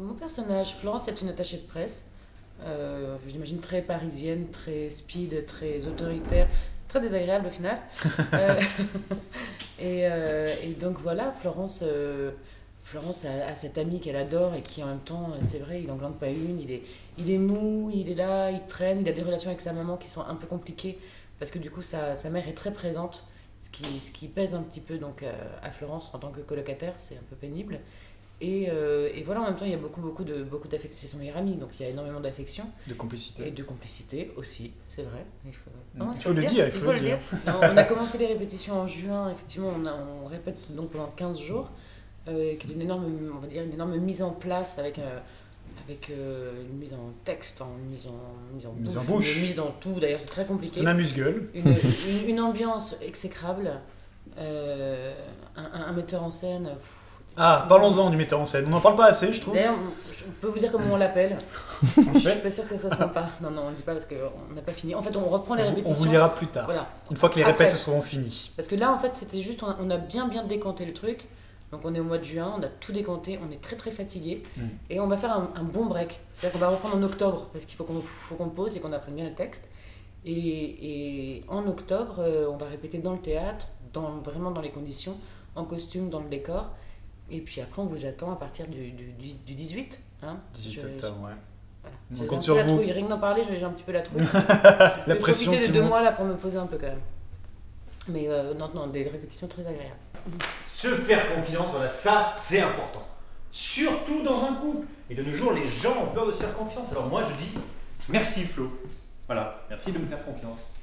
Mon personnage, Florence, est une attachée de presse. Je l'imagine très parisienne, très speed, très autoritaire, très désagréable au final. Euh, et donc voilà, Florence a cette amie qu'elle adore et qui en même temps, c'est vrai, il en glande pas une. Il est mou, il est là, il traîne, il a des relations avec sa maman qui sont un peu compliquées parce que du coup sa mère est très présente, ce qui pèse un petit peu donc à Florence en tant que colocataire, c'est un peu pénible. Et voilà, en même temps, il y a beaucoup d'affection. C'est son meilleur ami, donc il y a énormément d'affection De complicité. et de complicité aussi, c'est vrai. Il faut le dire, il faut le dire. Non, on a commencé les répétitions en juin, effectivement, on répète donc pendant 15 jours, qui est une énorme, on va dire, une énorme mise en place une mise en texte, Mise en bouche. une mise dans tout, d'ailleurs, c'est très C'est compliqué. un amuse-gueule. Une ambiance exécrable, un metteur en scène. Ah, parlons-en du metteur en scène. On n'en parle pas assez, je trouve. D'ailleurs, je peux vous dire comment on l'appelle. Je suis pas sûre que ça soit sympa. Non, non, on le dit pas parce qu'on n'a pas fini. En fait, on reprend les On répétitions. vous lira plus tard. Voilà. Une fois que les Après. répètes seront finies. Parce que là, en fait, c'était juste, on a bien décanté le truc. Donc, on est au mois de juin, on a tout décanté, on est très fatigué. Et on va faire un bon break. C'est-à-dire qu'on va reprendre en octobre parce qu'il faut qu'on pose et qu'on apprenne bien le texte. Et en octobre, on va répéter dans le théâtre, vraiment dans les conditions, en costume, dans le décor. Et puis après, on vous attend à partir du 18. Hein. 18 octobre, ouais. Voilà. On J'ai compte un sur peu la vous. trouille. Rien que d'en parler, j'ai un petit peu la trouille. La Je vais pression profiter qui de 2 monte. mois là pour me poser un peu quand même. Mais non, des répétitions très agréables. Se faire confiance, voilà, ça c'est important. Surtout dans un couple. Et de nos jours, les gens ont peur de se faire confiance. Alors moi je dis merci Flo. Voilà, merci de me faire confiance.